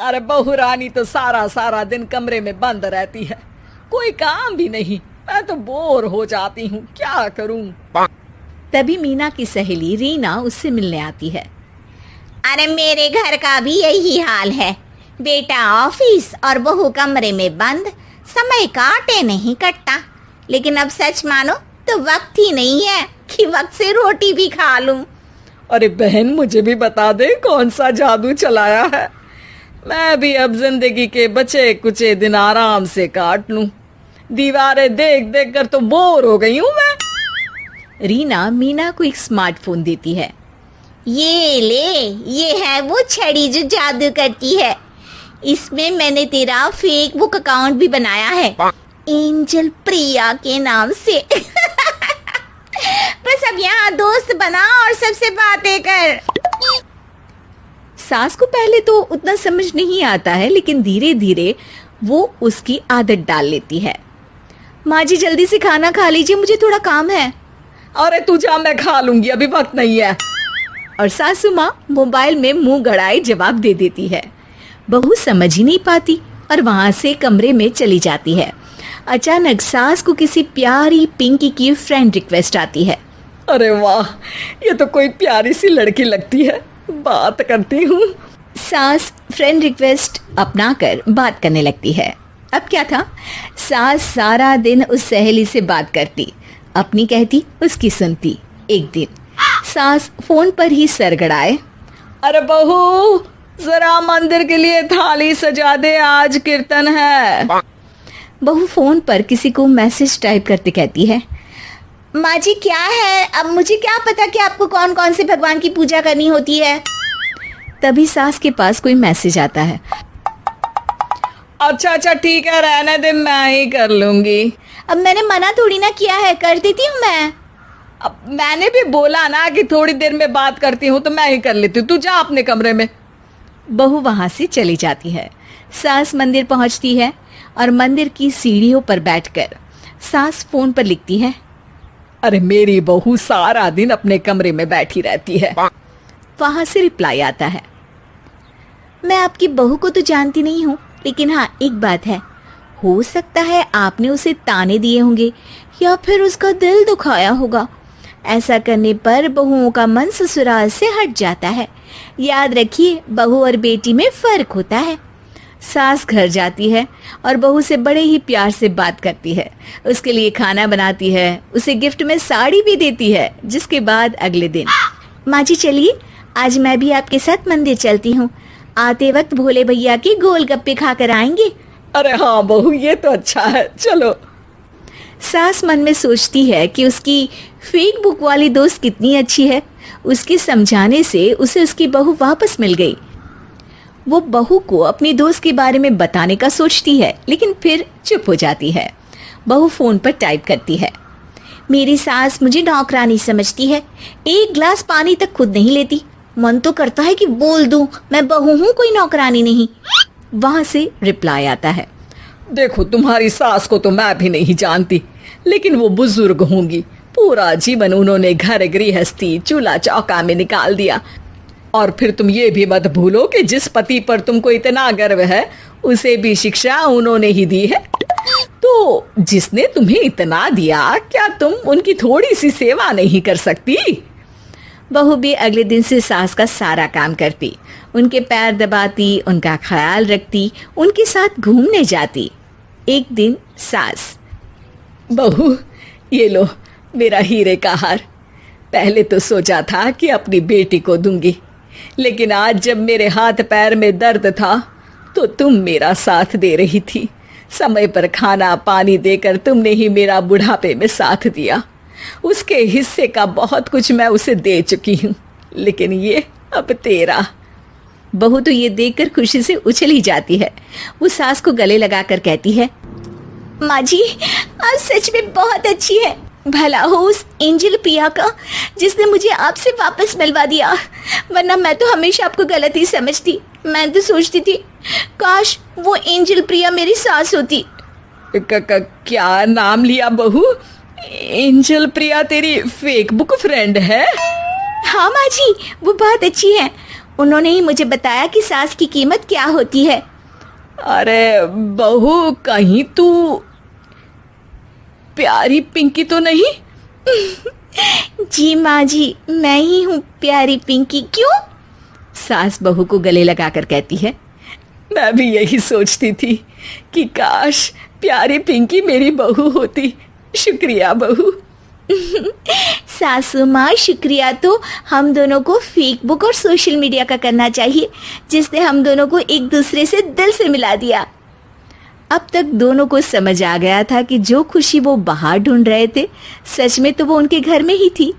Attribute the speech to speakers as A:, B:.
A: अरे बहू रानी तो सारा सारा दिन कमरे में बंद रहती है, कोई काम भी नहीं। मैं तो बोर हो जाती हूँ, क्या करूँ।
B: तभी मीना की सहेली रीना उससे मिलने आती है।
C: अरे मेरे घर का भी यही हाल है, बेटा ऑफिस और बहू कमरे में बंद, समय काटे नहीं कटता। लेकिन अब सच मानो तो वक्त ही नहीं है कि वक्त से रोटी भी खा लूं।
A: अरे बहन, मुझे भी बता दे कौन सा जादू चलाया है। मैं भी अब जिंदगी के बचे कुचे दिन आराम से काट लूं। दीवारें देख देख कर तो बोर हो गई हूं मैं।
B: रीना मीना को एक स्मार्टफोन देती है।
C: ये ले, ये है वो छड़ी जो जादू करती है। इसमें मैंने तेरा फेसबुक अकाउंट भी बनाया है, एंजल प्रिया के नाम से। बस अब यहाँ दोस्त बना और सबसे बातें कर।
B: सास को पहले तो उतना समझ नहीं आता है, लेकिन धीरे धीरे वो उसकी आदत डाल लेती है। माँ जी जल्दी से खाना खा लीजिए, मुझे थोड़ा काम है।
A: अरे तू जा, मैं खा लूंगी, अभी वक्त नहीं है।
B: और सासू माँ मोबाइल में मुंह गड़ाए जवाब दे देती है। बहू समझ ही नहीं पाती और वहां से कमरे में चली जाती है। अचानक सास को किसी प्यारी पिंकी की फ्रेंड रिक्वेस्ट आती है।
A: अरे वाह, ये तो कोई प्यारी सी लड़की लगती है, बात करती हूँ।
B: सास फ्रेंड रिक्वेस्ट अपनाकर बात करने लगती है। अब क्या था, सास सारा दिन उस सहेली से बात करती, अपनी कहती, उसकी सुनती। एक दिन सास फोन पर ही सरगड़ाए।
A: अरे बहू, जरा मंदिर के लिए थाली सजा दे, आज कीर्तन है।
B: बहू फोन पर किसी को मैसेज टाइप करते कहती है।
C: माँ जी क्या है, अब मुझे क्या पता कि आपको कौन कौन से भगवान की पूजा करनी होती है।
B: तभी सास के पास कोई मैसेज आता है।
A: अच्छा अच्छा ठीक है, रहने दे, मैं ही कर लूंगी।
C: अब मैंने मना थोड़ी ना किया है, कर देती हूँ मैं।
A: अब मैंने भी बोला ना कि थोड़ी देर में बात करती हूँ, तो मैं ही कर लेती हूँ, तू जा अपने कमरे में।
B: बहू वहां से चली जाती है। सास मंदिर पहुंचती है और मंदिर की सीढ़ियों पर बैठकर सास फोन पर लिखती है।
A: अरे मेरी बहू सारा दिन अपने कमरे में बैठी रहती है।
B: वहां से रिप्लाई आता है। मैं आपकी बहू को तो जानती नहीं हूँ, लेकिन हाँ एक बात है, हो सकता है आपने उसे ताने दिए होंगे या फिर उसका दिल दुखाया होगा। ऐसा करने पर बहुओं का मन ससुराल से हट जाता है। याद रखिए, बहू और बेटी में फर्क होता है। सास घर जाती है और बहू से बड़े ही प्यार से बात करती है, उसके लिए खाना बनाती है, उसे गिफ्ट में साड़ी भी देती है। जिसके बाद अगले दिन, माँ जी चलिए, आज मैं भी आपके साथ मंदिर चलती हूँ, आते वक्त भोले भैया के गोलगप्पे खाकर आएंगे।
A: अरे हाँ बहू, ये तो अच्छा है, चलो।
B: सास मन में सोचती है कि उसकी फेसबुक वाली दोस्त कितनी अच्छी है। उसके समझाने से उसे उसकी बहू वापस मिल गई। वो बहू को अपनी दोस्त के बारे में बताने का सोचती है, लेकिन फिर चुप हो जाती है। बहू फोन पर टाइप करती है।
C: मेरी सास मुझे नौकरानी समझती है, एक गिलास पानी तक खुद नहीं लेती। मन तो करता है कि बोल दूं, मैं बहू हूँ, कोई नौकरानी नहीं।
B: वहां से रिप्लाई आता है।
A: देखो, तुम्हारी सास को तो मैं भी नहीं जानती, लेकिन वो बुजुर्ग होंगी। पूरा जीवन उन्होंने घर गृहस्थी चूल्हा चौका में निकाल दिया। और फिर तुम ये भी मत भूलो कि जिस पति पर तुमको इतना गर्व है, उसे भी शिक्षा उन्होंने ही दी है। तो जिसने तुम्हें इतना दिया, क्या तुम उनकी थोड़ी सी सेवा नहीं कर सकती?
B: बहू भी अगले दिन से सास का सारा काम करती, उनके पैर दबाती, उनका ख्याल रखती, उनके साथ घूमने जाती। एक दिन सास,
A: बहू ये लो मेरा हीरे का हार। पहले तो सोचा था कि अपनी बेटी को दूंगी, लेकिन आज जब मेरे हाथ पैर में दर्द था तो तुम मेरा साथ दे रही थी। समय पर खाना पानी देकर तुमने ही मेरा बुढ़ापे में साथ दिया। उसके हिस्से का बहुत कुछ मैं उसे दे चुकी हूँ, लेकिन ये अब तेरा।
B: बहू तो ये देखकर खुशी से उछल ही जाती है। वो सास को गले लगाकर कहती है।
C: माँ जी, आप सच में बहुत अच्छी है। भला हो उस एंजल प्रिया का जिसने मुझे आपसे वापस मिलवा दिया, वरना मैं तो हमेशा आपको गलत ही समझती। मैं तो सोचती थी काश वो एंजल प्रिया मेरी सास होती।
A: क्या नाम लिया बहू? एंजल प्रिया तेरी फेसबुक फ्रेंड है?
C: हाँ माँ जी, वो बहुत अच्छी है। उन्होंने ही मुझे बताया कि सास की कीमत क्या होती है।
A: अरे बहू, कहीं तू प्यारी पिंकी तो नहीं?
C: जी माँ जी, मैं ही हूँ प्यारी पिंकी। क्यों?
B: सास बहू को गले लगाकर कहती है।
A: मैं भी यही सोचती थी कि काश प्यारी पिंकी मेरी बहू होती। शुक्रिया बहू।
C: सासू माँ, शुक्रिया तो हम दोनों को फेसबुक और सोशल मीडिया का करना चाहिए, जिसने हम दोनों को एक दूसरे से दिल से मिला दिया।
B: अब तक दोनों को समझ आ गया था कि जो खुशी वो बाहर ढूंढ रहे थे, सच में तो वो उनके घर में ही थी।